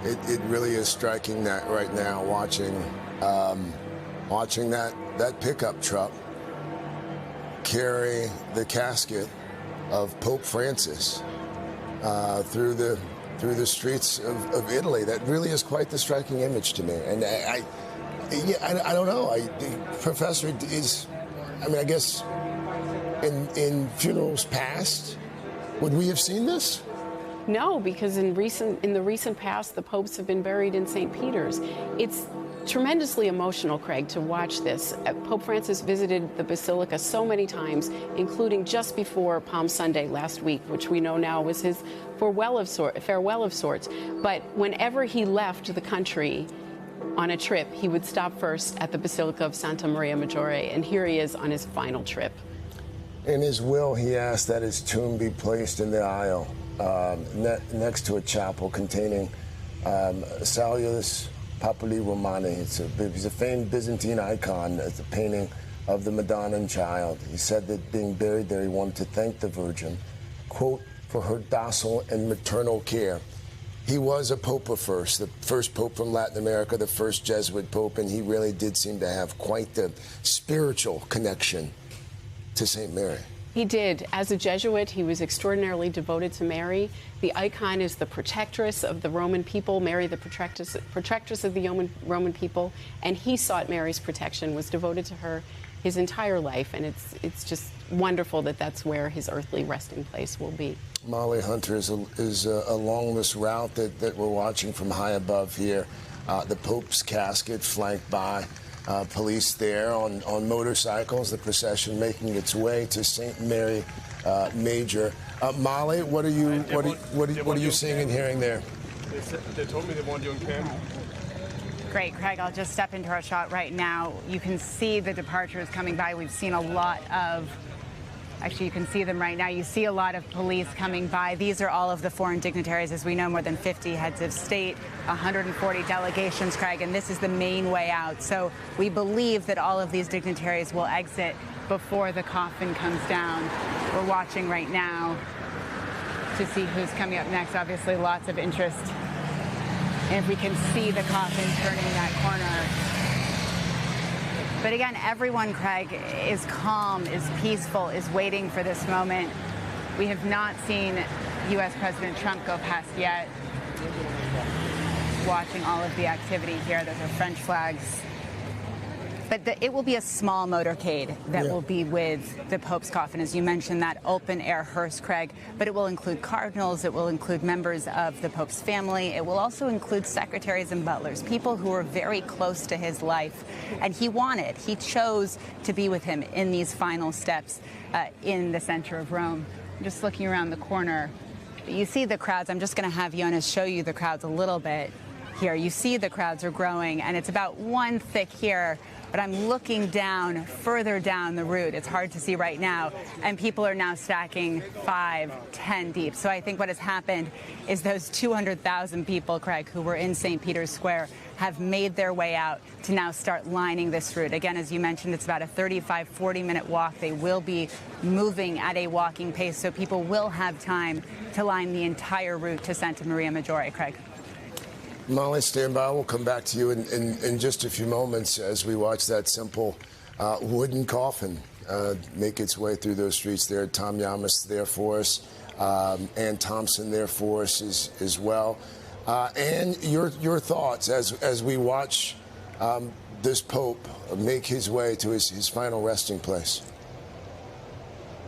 It really is striking that right now, watching that pickup truck carry the casket of Pope Francis through the streets of Italy. That really is quite the striking image to me. And I don't know. Professor, I guess in funerals past, would we have seen this? No, because in the recent past, the popes have been buried in St. Peter's. It's tremendously emotional, Craig, to watch this. Pope Francis visited the Basilica so many times, including just before Palm Sunday last week, which we know now was his farewell of sorts. But whenever he left the country on a trip, he would stop first at the Basilica of Santa Maria Maggiore, and here he is on his final trip. In his will, he asked that his tomb be placed in the aisle next to a chapel containing Salus Populi Romani. He's a famed Byzantine icon. It's a painting of the Madonna and Child. He said that being buried there, he wanted to thank the Virgin, quote, for her docile and maternal care. He was a pope of first, the first pope from Latin America, the first Jesuit pope, and he really did seem to have quite the spiritual connection to St. Mary. He did. As a Jesuit, he was extraordinarily devoted to Mary. The icon is the protectress of the Roman people, Mary, the protectress of the Roman people, and he sought Mary's protection, was devoted to her his entire life, and it's just wonderful that that's where his earthly resting place will be. Molly Hunter is along this route that we're watching from high above here. The Pope's casket flanked by police there on motorcycles, the procession making its way to St. Mary Major. Molly, what are you seeing and hearing there? They told me they want you on camera. Great, Craig. I'll just step into our shot right now. You can see the departures coming by. We've seen a lot of, actually you can see them right now. You see a lot of police coming by. These are all of the foreign dignitaries. As we know, more than 50 heads of state, 140 delegations, Craig, and this is the main way out. So we believe that all of these dignitaries will exit before the coffin comes down. We're watching right now to see who's coming up next. Obviously, lots of interest. And if we can see the coffin turning that corner. But again, everyone, Craig, is calm, is peaceful, is waiting for this moment. We have not seen U.S. President Trump go past yet. Watching all of the activity here. Those are French flags. But it will be a small motorcade that will be with the Pope's coffin, as you mentioned, that open-air hearse, Craig. But it will include cardinals, it will include members of the Pope's family, it will also include secretaries and butlers, people who are very close to his life. And he chose to be with him in these final steps in the center of Rome. I'm just looking around the corner. You see the crowds. I'm just going to have Jonas show you the crowds a little bit here. You see the crowds are growing, and it's about one thick here. But I'm looking down, further down the route. It's hard to see right now. And people are now stacking 5, 10 deep. So I think what has happened is those 200,000 people, Craig, who were in St. Peter's Square have made their way out to now start lining this route. Again, as you mentioned, it's about a 35, 40-minute walk. They will be moving at a walking pace, so people will have time to line the entire route to Santa Maria Maggiore, Craig. Molly, stand by. We'll come back to you in just a few moments as we watch that simple wooden coffin make its way through those streets there. Tom Yamas there for us, Ann Thompson there for us as well. And your thoughts as we watch this Pope make his way to his final resting place.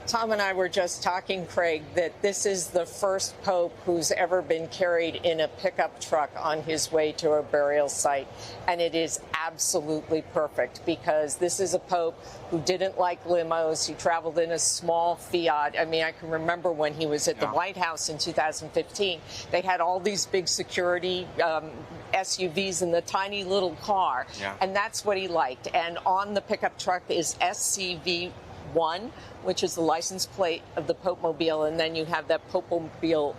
Tom and I were just talking, Craig, that this is the first pope who's ever been carried in a pickup truck on his way to a burial site. And it is absolutely perfect because this is a pope who didn't like limos. He traveled in a small Fiat. I mean, I can remember when he was at the White House in 2015, they had all these big security SUVs in the tiny little car. And that's what he liked. And on the pickup truck is SCV1, which is the license plate of the Pope-mobile, and then you have that Pope-mobile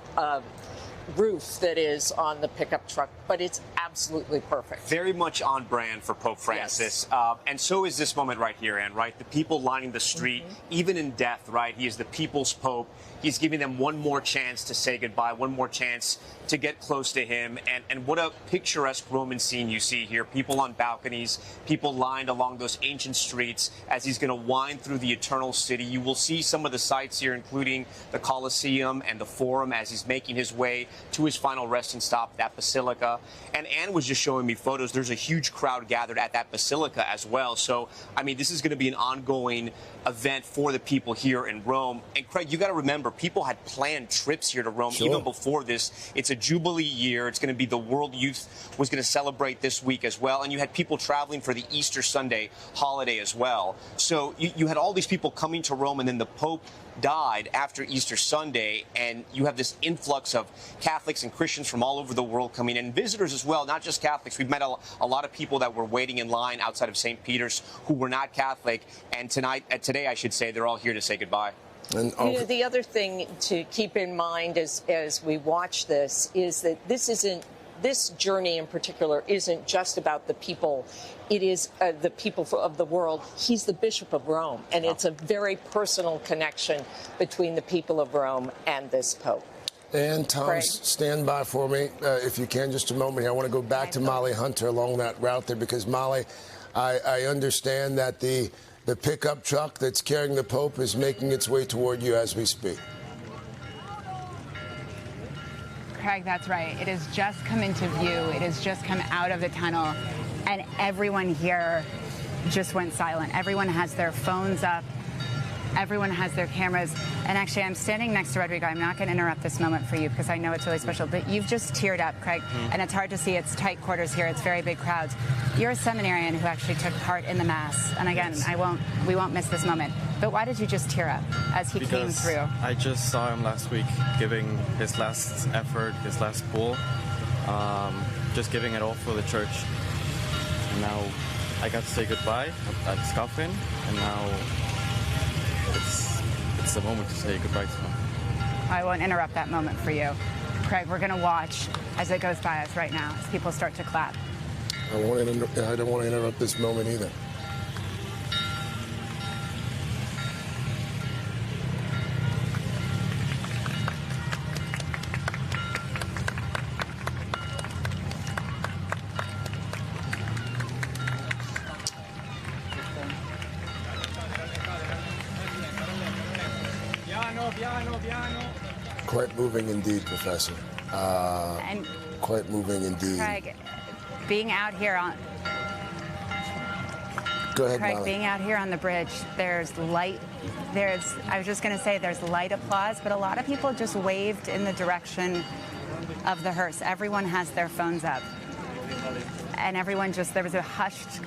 roof that is on the pickup truck. But it's absolutely perfect. Very much on brand for Pope Francis. Yes. And so is this moment right here, Ann, right? The people lining the street, even in death, right? He is the people's Pope. he's giving them one more chance to say goodbye, one more chance to get close to him. And what a picturesque Roman scene you see here. People on balconies, people lined along those ancient streets as he's going to wind through the Eternal City. You will see some of the sights here, including the Colosseum and the Forum, as he's making his way to his final resting stop, that Basilica. And Anne was just showing me photos. There's a huge crowd gathered at that Basilica as well. So, I mean, this is going to be an ongoing event for the people here in Rome. And Craig, you got to remember, people had planned trips here to Rome even before this. It's a Jubilee year. It's going to be the World Youth was going to celebrate this week as well. And you had people traveling for the Easter Sunday holiday as well. So you had all these people coming to Rome, and then the Pope died after Easter Sunday, and you have this influx of Catholics and Christians from all over the world coming in, visitors as well, not just Catholics. We've met a lot of people that were waiting in line outside of St. Peter's who were not Catholic, and today, I should say, they're all here to say goodbye. And the other thing to keep in mind as we watch this is that this journey in particular isn't just about the people. It is the people of the world. He's the Bishop of Rome, and it's a very personal connection between the people of Rome and this Pope. And Tom, stand by for me, if you can, just a moment. I want to go back to Molly Hunter along that route there, because Molly, I understand that the pickup truck that's carrying the Pope is making its way toward you as we speak. Craig, that's right. It has just come into view. It has just come out of the tunnel, and everyone here just went silent. Everyone has their phones up. Everyone has their cameras. And actually, I'm standing next to Rodrigo. I'm not going to interrupt this moment for you because I know it's really special, but you've just teared up, Craig, and it's hard to see. It's tight quarters here. It's very big crowds. You're a seminarian who actually took part in the Mass. And again, we won't miss this moment. But why did you just tear up as he came through? I just saw him last week giving his last effort, his last pull, just giving it all for the church. And now I got to say goodbye at his coffin, and now it's the moment to say goodbye to him. I won't interrupt that moment for you. Craig, we're going to watch as it goes by us right now, as people start to clap. I don't want to interrupt this moment either. Quite moving indeed, Professor. Quite moving indeed. Craig, being out here on... Go ahead, Craig, Molly. being out here on the bridge, there's light. I was just going to say there's light applause, but a lot of people just waved in the direction of the hearse. Everyone has their phones up. And everyone there was a hushed,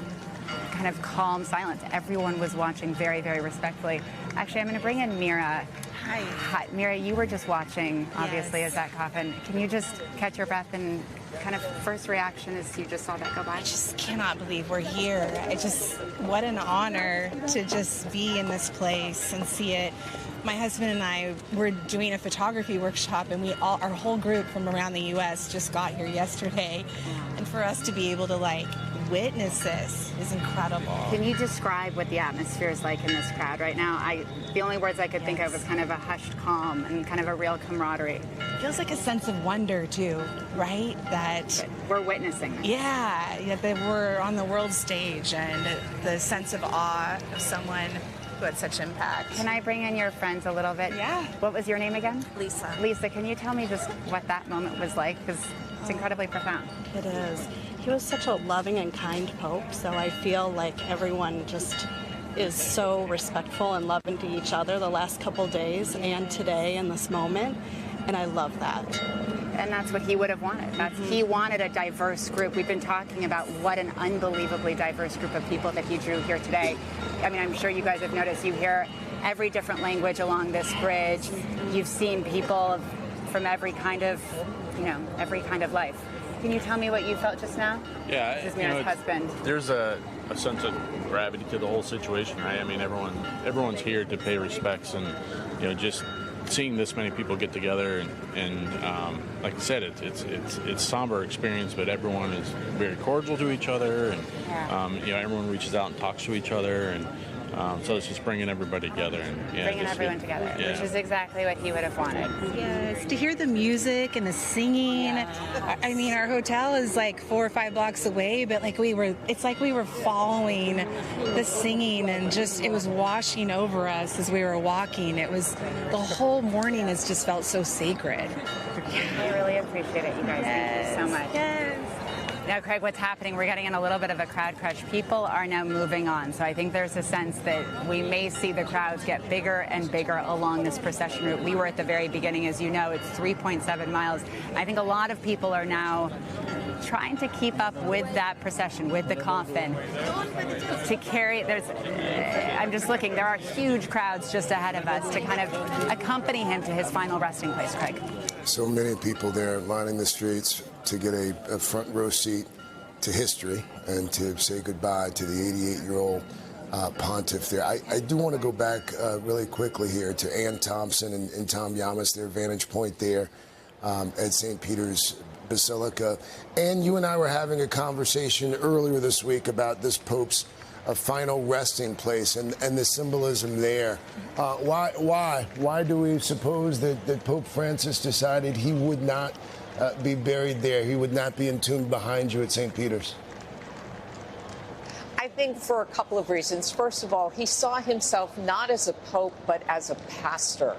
kind of calm silence. Everyone was watching very, very respectfully. Actually, I'm going to bring in Mira. Hi. Mira, you were just watching, obviously, as that coffin. Can you just catch your breath and kind of first reaction as you just saw that go by? I just cannot believe we're here. What an honor to just be in this place and see it. My husband and I were doing a photography workshop, and our whole group from around the U.S. just got here yesterday. And for us to be able to, witness this is incredible. Can you describe what the atmosphere is like in this crowd right now? The only words I could think of was kind of a hushed calm and kind of a real camaraderie. It feels like a sense of wonder, too, right? That we're witnessing. Yeah, that we're on the world stage, and the sense of awe of someone who had such impact. Can I bring in your friends a little bit? Yeah. What was your name again? Lisa. Lisa, can you tell me just what that moment was like? Because it's incredibly profound. It is. He was such a loving and kind Pope, so I feel like everyone just is so respectful and loving to each other the last couple days and today in this moment, and I love that. And that's what he would have wanted. He wanted a diverse group. We've been talking about what an unbelievably diverse group of people that he drew here today. I mean, I'm sure you guys have noticed, you hear every different language along this bridge. You've seen people from every kind of life. Can you tell me what you felt just now? Yeah, this is Mira's husband. There's a sense of gravity to the whole situation, right? I mean, everyone's here to pay respects, and just seeing this many people get together and like I said, it's somber experience, but everyone is very cordial to each other, and everyone reaches out and talks to each other, and So it's just bringing everybody together. And, Bringing everyone together, which is exactly what he would have wanted. Yes, to hear the music and the singing. I mean, our hotel is like 4 or 5 blocks away, but it's like we were following the singing, and just it was washing over us as we were walking. It was the whole morning has just felt so sacred. I really appreciate it, you guys. Yes. Thank you so much. Yes. Now, Craig, what's happening? We're getting in a little bit of a crowd crush. People are now moving on. So I think there's a sense that we may see the crowds get bigger and bigger along this procession route. We were at the very beginning, as you know, it's 3.7 miles. I think a lot of people are now trying to keep up with that procession, with the coffin, to carry. I'm just looking, there are huge crowds just ahead of us to kind of accompany him to his final resting place, Craig. So many people there lining the streets to get a front row seat to history and to say goodbye to the 88-year-old pontiff there. I do want to go back really quickly here to Ann Thompson and Tom Yamas, their vantage point there at St. Peter's Basilica. And you and I were having a conversation earlier this week about this Pope's final resting place and the symbolism there. Why do we suppose that Pope Francis decided he would not be buried there? He would not be entombed behind you at St. Peter's? I think for a couple of reasons. First of all, he saw himself not as a pope, but as a pastor.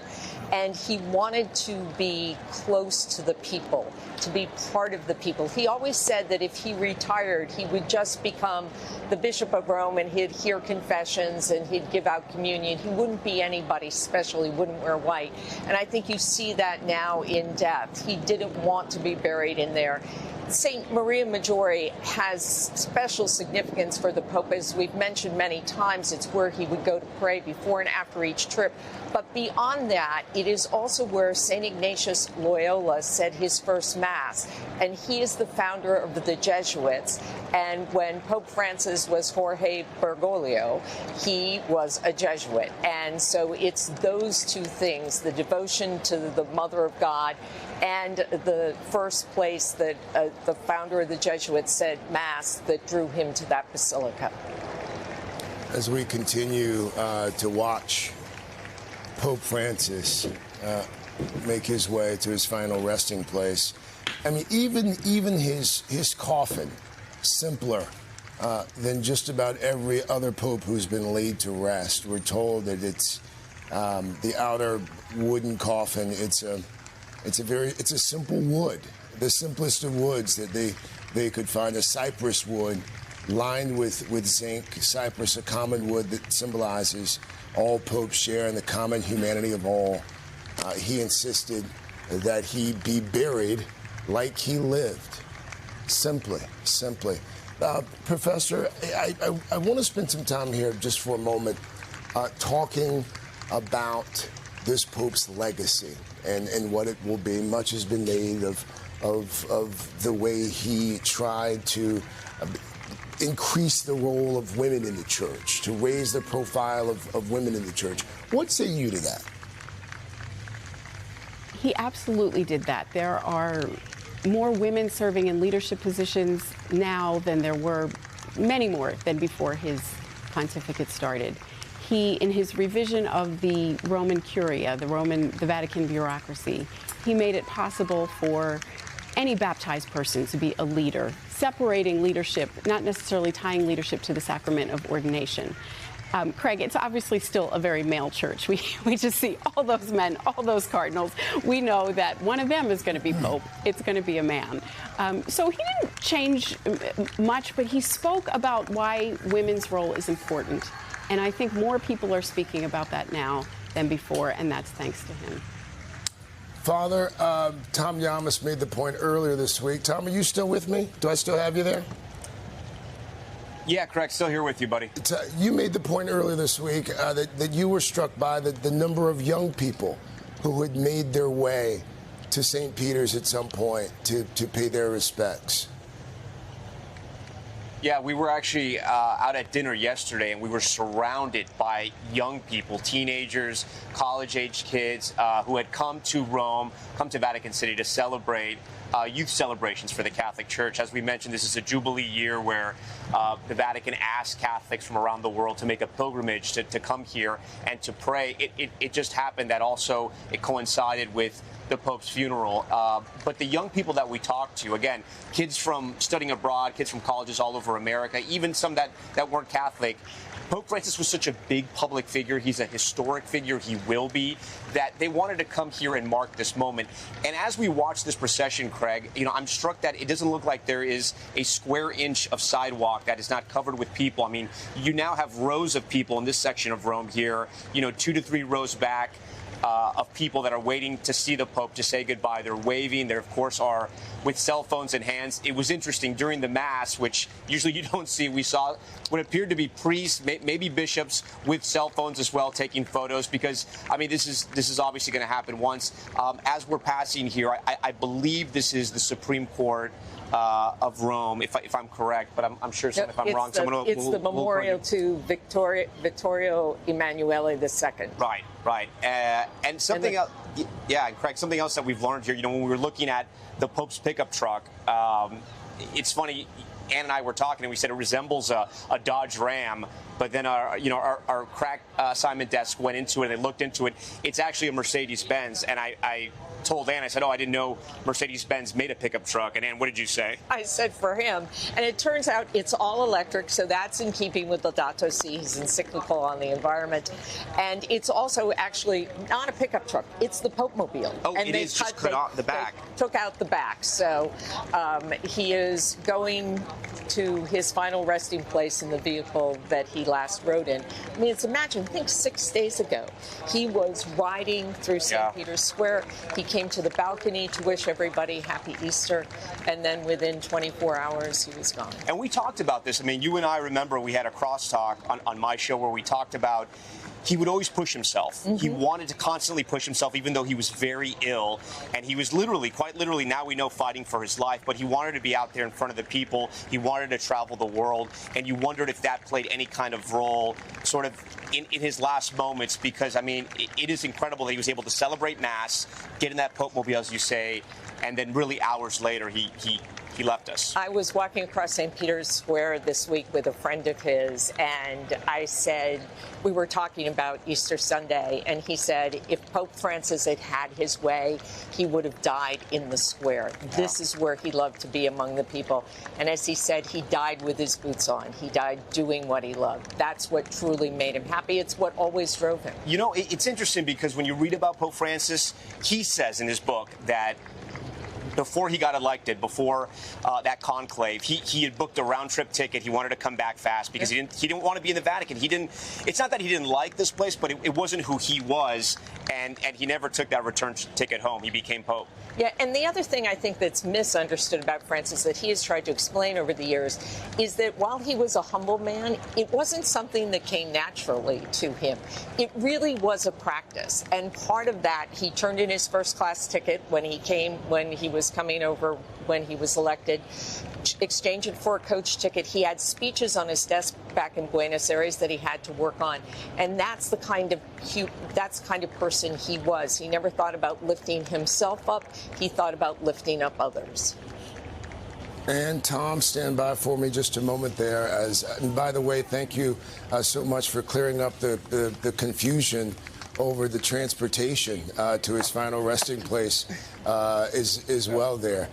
And he wanted to be close to the people, to be part of the people. He always said that if he retired, he would just become the Bishop of Rome and he'd hear confessions and he'd give out communion. He wouldn't be anybody special. He wouldn't wear white. And I think you see that now in death. He didn't want to be buried in there. St. Maria Maggiore has special significance for the Pope. As we've mentioned many times, it's where he would go to pray before and after each trip. But beyond that, it is also where St. Ignatius Loyola said his first Mass. And he is the founder of the Jesuits. And when Pope Francis was Jorge Bergoglio, he was a Jesuit. And so it's those two things, the devotion to the Mother of God and the first place that the founder of the Jesuits said Mass, that drew him to that basilica. As we continue to watch Pope Francis make his way to his final resting place, I mean, even his coffin, simpler than just about every other pope who's been laid to rest. We're told that it's the outer wooden coffin. It's a simple wood, the simplest of woods that they could find, a cypress wood lined with zinc. Cypress, a common wood that symbolizes all popes share in the common humanity of all. He insisted that he be buried like he lived, simply. Professor, I want to spend some time here just for a moment talking about this Pope's legacy and what it will be. Much has been made of the way he tried to increase the role of women in the church, to raise the profile of women in the church. What say you to that? He absolutely did that. There are more women serving in leadership positions now than there were, many more than before his pontificate started. He, in his revision of the Roman Curia, the Vatican bureaucracy, he made it possible for any baptized person to be a leader, separating leadership, not necessarily tying leadership to the sacrament of ordination. Craig, it's obviously still a very male church. We just see all those men, all those cardinals. We know that one of them is going to be Pope. It's going to be a man. So he didn't change much, but he spoke about why women's role is important. And I think more people are speaking about that now than before, and that's thanks to him. Father, Tom Yamas made the point earlier this week. Tom, are you still with me? Do I still have you there? Yeah, correct. Still here with you, buddy. You made the point earlier this week that you were struck by the number of young people who had made their way to St. Peter's at some point to pay their respects. Yeah, we were actually out at dinner yesterday, and we were surrounded by young people, teenagers, college-age kids who had come to Rome, come to Vatican City to celebrate youth celebrations for the Catholic Church. As we mentioned, this is a Jubilee year where the Vatican asks Catholics from around the world to make a pilgrimage to come here and to pray. It just happened that also it coincided with the Pope's funeral. But the young people that we talked to, again, kids from studying abroad, kids from colleges all over America, even some that weren't Catholic, Pope Francis was such a big public figure. He's a historic figure. He will be, that they wanted to come here and mark this moment. And as we watch this procession, Craig, I'm struck that it doesn't look like there is a square inch of sidewalk that is not covered with people. I mean, you now have rows of people in this section of Rome here, 2 to 3 rows back. Of people that are waiting to see the Pope to say goodbye. They're waving. There, of course, are with cell phones in hands. It was interesting during the Mass, which usually you don't see. We saw what appeared to be priests, maybe bishops, with cell phones as well, taking photos. Because this is obviously going to happen once. As we're passing here, I believe this is the Supreme Court of Rome, if I'm correct, but I'm sure if I'm wrong, someone will. It's the memorial to Vittorio Emanuele II. Right. And something else, and Craig, something else that we've learned here, when we were looking at the Pope's pickup truck, it's funny. Ann and I were talking, and we said it resembles a Dodge Ram. But then our crack assignment desk went into it, and they looked into it. It's actually a Mercedes-Benz, and I told Ann, I said, I didn't know Mercedes-Benz made a pickup truck. And Ann, what did you say? I said for him. And it turns out it's all electric, so that's in keeping with Laudato Si. He's encyclical on the environment. And it's also actually not a pickup truck. It's the Pope Mobile. Oh, and it is just cut out the back. Took out the back. So he is going to his final resting place in the vehicle that he last rode in. Think 6 days ago, he was riding through St. Peter's Square. He came to the balcony to wish everybody happy Easter, and then within 24 hours, he was gone. And we talked about this. You and I remember we had a crosstalk on my show where we talked about he would always push himself. Mm-hmm. He wanted to constantly push himself, even though he was very ill. And he was quite literally, now we know, fighting for his life. But he wanted to be out there in front of the people. He wanted to travel the world. And you wondered if that played any kind of role sort of in his last moments. Because, it is incredible that he was able to celebrate Mass, get in that Pope Mobile, as you say, and then really hours later, he left us. I was walking across St. Peter's Square this week with a friend of his, and I said, we were talking about Easter Sunday, and he said if Pope Francis had had his way, he would have died in the square. Yeah. This is where he loved to be among the people. And as he said, he died with his boots on. He died doing what he loved. That's what truly made him happy. It's what always drove him. It's interesting because when you read about Pope Francis, he says in his book that before he got elected, before that conclave, he had booked a round-trip ticket. He wanted to come back fast because he didn't want to be in the Vatican. It's not that he didn't like this place, but it wasn't who he was, and he never took that return ticket home. He became Pope. Yeah, and the other thing I think that's misunderstood about Francis that he has tried to explain over the years is that while he was a humble man, it wasn't something that came naturally to him. It really was a practice, and part of that, he turned in his first-class ticket when he was coming over when he was elected, exchanged it for a coach ticket. He had speeches on his desk back in Buenos Aires that he had to work on, and that's the kind of person he was. He never thought about lifting himself up. He thought about lifting up others. And Tom, stand by for me just a moment there. And by the way, thank you so much for clearing up the confusion over the transportation to his final resting place as well there.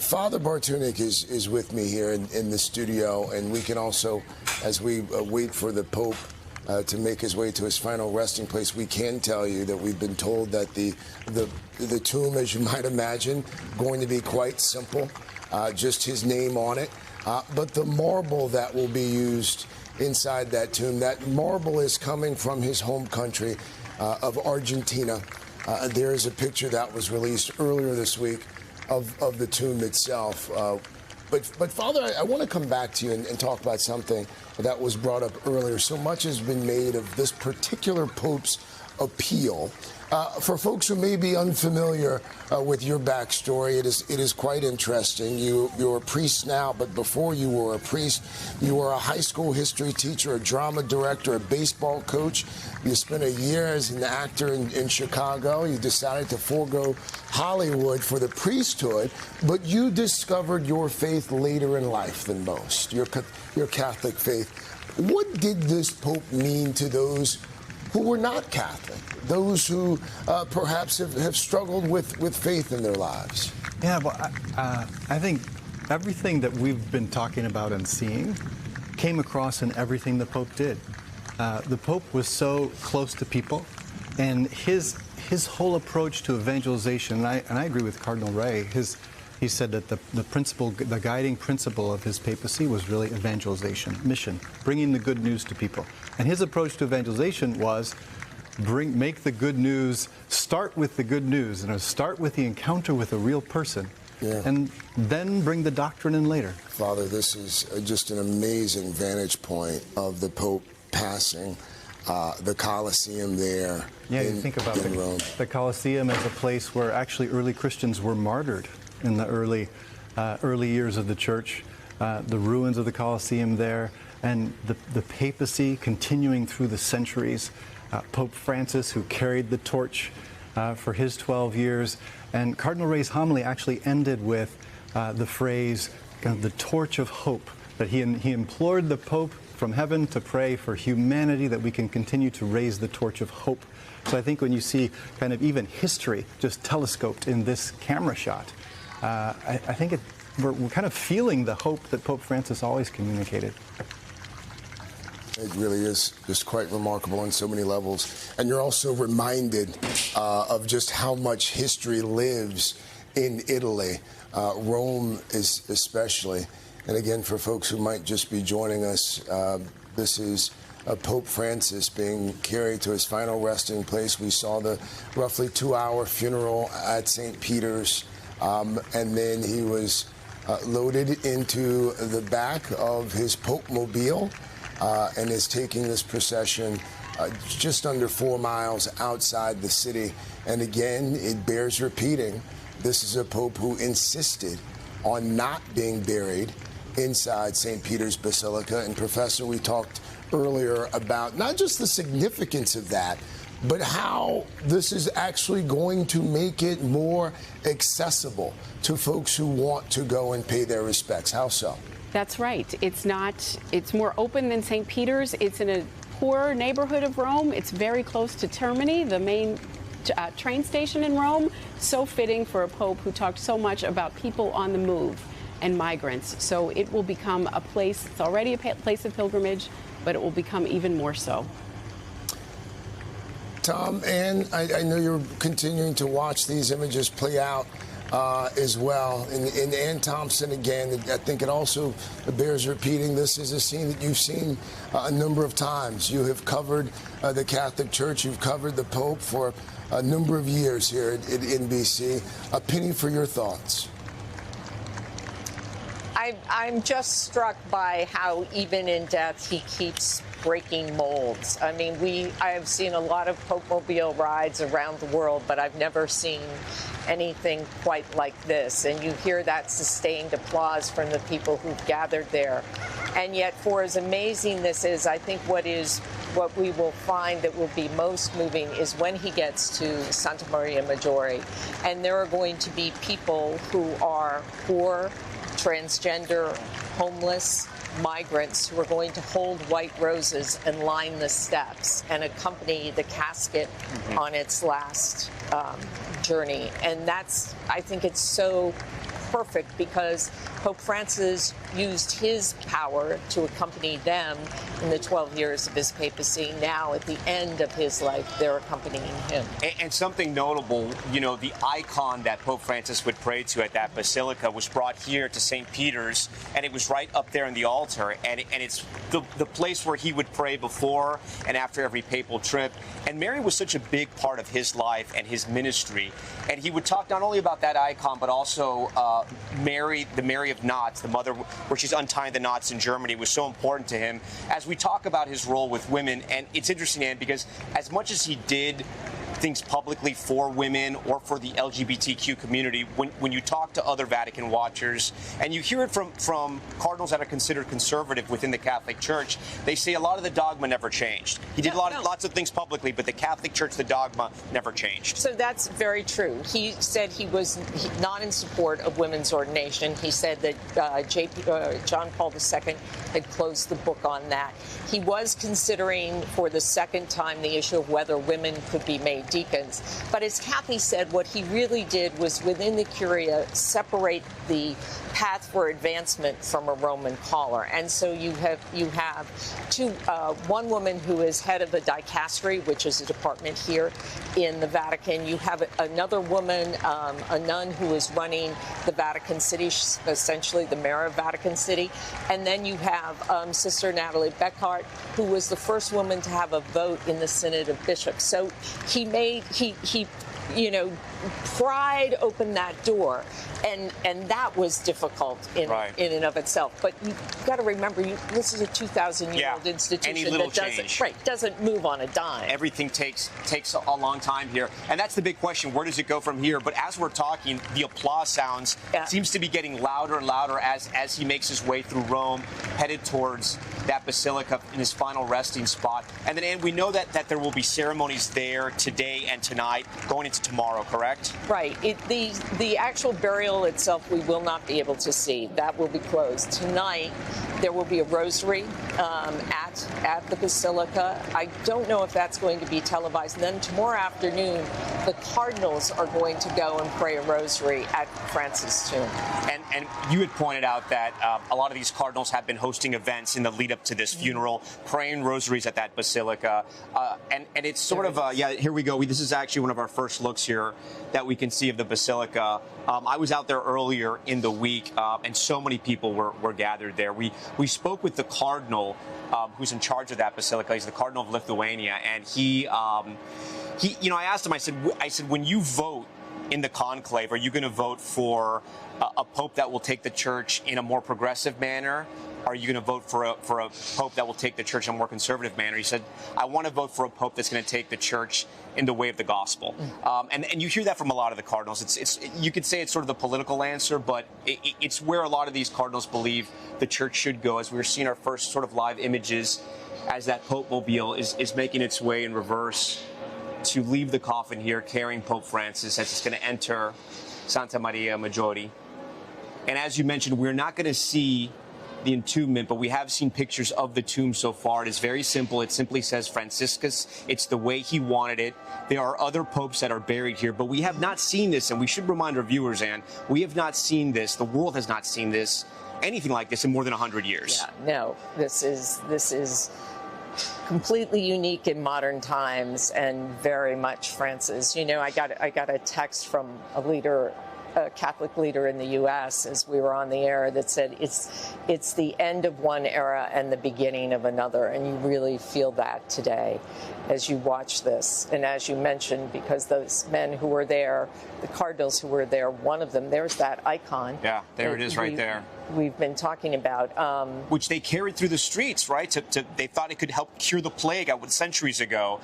Father Bartunek is with me here in the studio, and we can also, as we wait for the Pope to make his way to his final resting place, we can tell you that we've been told that the tomb, as you might imagine, going to be quite simple, just his name on it. But the marble that will be used inside that tomb, that marble is coming from his home country of Argentina. There is a picture that was released earlier this week of the tomb itself. But Father, I want to come back to you and talk about something that was brought up earlier. So much has been made of this particular Pope's appeal. For folks who may be unfamiliar with your backstory, it is quite interesting. You're a priest now, but before you were a priest, you were a high school history teacher, a drama director, a baseball coach. You spent a year as an actor in Chicago. You decided to forego Hollywood for the priesthood, but you discovered your faith later in life than most, your Catholic faith. What did this Pope mean to those who were not Catholic, those who perhaps have struggled with faith in their lives? Yeah, well, I think everything that we've been talking about and seeing came across in everything the Pope did. The Pope was so close to people, and his whole approach to evangelization, and I agree with Cardinal Ray, he said that the guiding principle of his papacy was really evangelization, mission, bringing the good news to people. And his approach to evangelization was make the good news, start with the good news, and start with the encounter with a real person, and then bring the doctrine in later. Father, this is just an amazing vantage point of the Pope passing the Colosseum there. Yeah, you think about the Colosseum as a place where actually early Christians were martyred in the early years of the church. The ruins of the Colosseum there, and the papacy continuing through the centuries. Pope Francis, who carried the torch for his 12 years. And Cardinal Ray's homily actually ended with the phrase, the torch of hope, that he implored the Pope from heaven to pray for humanity, that we can continue to raise the torch of hope. So I think when you see kind of even history just telescoped in this camera shot, I think we're kind of feeling the hope that Pope Francis always communicated. It really is just quite remarkable on so many levels. And you're also reminded of just how much history lives in Italy, Rome is especially. And again, for folks who might just be joining us, this is Pope Francis being carried to his final resting place. We saw the roughly 2-hour funeral at St. Peter's, and then he was loaded into the back of his Pope Mobile, and is taking this procession just under 4 miles outside the city. And again, it bears repeating, this is a Pope who insisted on not being buried inside St. Peter's Basilica. And Professor, we talked earlier about not just the significance of that, but how this is actually going to make it more accessible to folks who want to go and pay their respects. How so? That's right. It's more open than St. Peter's. It's in a poor neighborhood of Rome. It's very close to Termini, the main train station in Rome. So fitting for a Pope who talked so much about people on the move and migrants. So it will become a place, it's already a place of pilgrimage, but it will become even more so. Tom, and I know you're continuing to watch these images play out as well. In Ann Thompson, again, I think it also bears repeating, this is a scene that you've seen a number of times. You have covered the Catholic Church, you've covered the Pope for a number of years here at NBC. A penny for your thoughts. I'm just struck by how even in death he keeps breaking molds. I mean, I have seen a lot of Pope Mobile rides around the world, but I've never seen anything quite like this. And you hear that sustained applause from the people who've gathered there. And yet, for as amazing this is, I think what we will find that will be most moving is when he gets to Santa Maria Maggiore. And there are going to be people who are poor, transgender, homeless, migrants who are going to hold white roses and line the steps and accompany the casket on its last journey. And I think it's so perfect because Pope Francis used his power to accompany them in the 12 years of his papacy. Now, at the end of his life, they're accompanying him. And something notable, you know, the icon that Pope Francis would pray to at that basilica was brought here to St. Peter's, and it was right up there in the altar. And it's the place where he would pray before and after every papal trip. And Mary was such a big part of his life and his ministry. And he would talk not only about that icon, but also Mary, the Mary of Knots, the mother, where she's untying the knots in Germany, was so important to him. As we talk about his role with women, and it's interesting, Anne, because as much as he did things publicly for women or for the LGBTQ community, when you talk to other Vatican watchers, and you hear it from cardinals that are considered conservative within the Catholic Church, they say a lot of the dogma never changed. He did lots of things publicly, but the Catholic Church, the dogma, never changed. So that's very true. He said he was not in support of women's ordination. He said that John Paul II had closed the book on that. He was considering for the second time the issue of whether women could be made deacons. But as Kathy said, what he really did was within the Curia separate the path for advancement from a Roman collar. And so you have one woman who is head of the dicastery, which is a department here in the Vatican. You have another woman, a nun, who is running the Vatican City, essentially the mayor of Vatican City. And then you have Sister Natalie Beckhart, who was the first woman to have a vote in the Synod of Bishops. So he pried open that door, and that was difficult in and of itself. But you've got to remember, this is a 2,000-year-old institution that doesn't move on a dime. Everything takes a long time here, and that's the big question: where does it go from here? But as we're talking, the applause seems to be getting louder and louder as he makes his way through Rome, headed towards that basilica in his final resting spot. And then, Anne, we know that there will be ceremonies there today and tonight, going into tomorrow, correct? Right. The actual burial itself we will not be able to see. That will be closed. Tonight there will be a rosary at the Basilica. I don't know if that's going to be televised. And then tomorrow afternoon, the cardinals are going to go and pray a rosary at Francis' tomb. And you had pointed out that a lot of these cardinals have been hosting events in the lead up to this funeral, praying rosaries at that basilica. And it's sort of, here we go. This is actually one of our first looks here that we can see of the basilica. I was out there earlier in the week, and so many people were gathered there. We spoke with the cardinal who's in charge of that basilica. He's the Cardinal of Lithuania, and I asked him, I said, when you vote in the conclave, are you going to vote for a pope that will take the church in a more progressive manner? Are you going to vote for a pope that will take the church in a more conservative manner? He said, I want to vote for a pope that's going to take the church in the way of the gospel. And you hear that from a lot of the cardinals. You could say it's sort of the political answer, but it's where a lot of these cardinals believe the church should go. As we were seeing our first sort of live images as that Pope Mobile is making its way in reverse to leave the coffin here, carrying Pope Francis as it's going to enter Santa Maria Maggiore. And as you mentioned, we're not going to see the entombment, but we have seen pictures of the tomb so far. It is very simple. It simply says Franciscus. It's the way he wanted it. There are other popes that are buried here, but we have not seen this, and we should remind our viewers, Anne, we have not seen this. The world has not seen this, anything like this, in more than 100 years. Yeah, no, this is completely unique in modern times, and very much Francis. I got a text from a Catholic leader in the U.S. as we were on the air that said it's the end of one era and the beginning of another, and you really feel that today as you watch this. And as you mentioned, because those men who were there, the cardinals who were there, one of them, there's that icon. Yeah, there it is right there. We've been talking about. Which they carried through the streets, right? They thought it could help cure the plague centuries ago.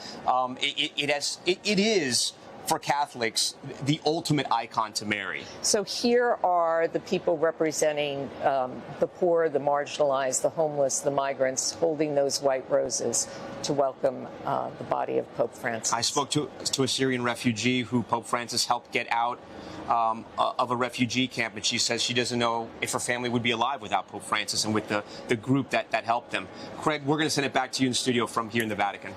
It is, for Catholics, the ultimate icon to Mary. So here are the people representing the poor, the marginalized, the homeless, the migrants, holding those white roses to welcome the body of Pope Francis. I spoke to a Syrian refugee who Pope Francis helped get out of a refugee camp, and she says she doesn't know if her family would be alive without Pope Francis and with the group that helped them. Craig, we're going to send it back to you in the studio from here in the Vatican.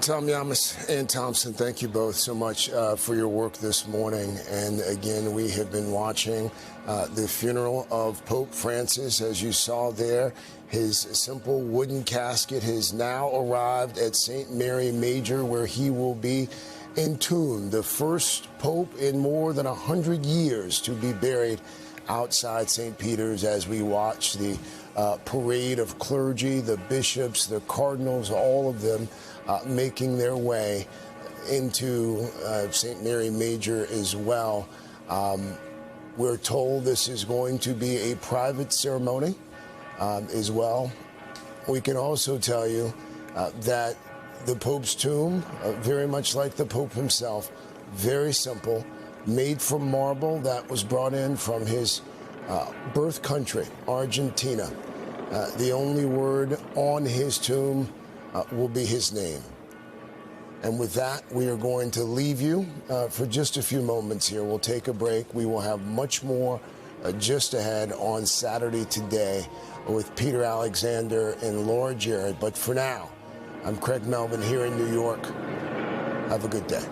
Tom Yamas and Thompson, thank you both so much for your work this morning. And again, we have been watching the funeral of Pope Francis. As you saw there, his simple wooden casket has now arrived at St. Mary Major, where he will be entombed, the first pope in more than 100 years to be buried outside St. Peter's, as we watch the parade of clergy, the bishops, the cardinals, all of them making their way into St. Mary Major as well. We're told this is going to be a private ceremony as well. We can also tell you that the Pope's tomb, very much like the Pope himself, very simple, made from marble that was brought in from his birth country, Argentina. The only word on his tomb will be his name. And with that, we are going to leave you for just a few moments here. We'll take a break. We will have much more just ahead on Saturday Today with Peter Alexander and Laura Jarrett. But for now, I'm Craig Melvin here in New York. Have a good day.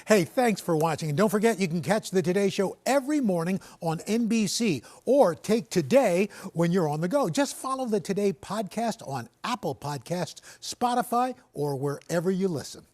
Hey, thanks for watching. And don't forget, you can catch the Today Show every morning on NBC or take Today when you're on the go. Just follow the Today podcast on Apple Podcasts, Spotify, or wherever you listen.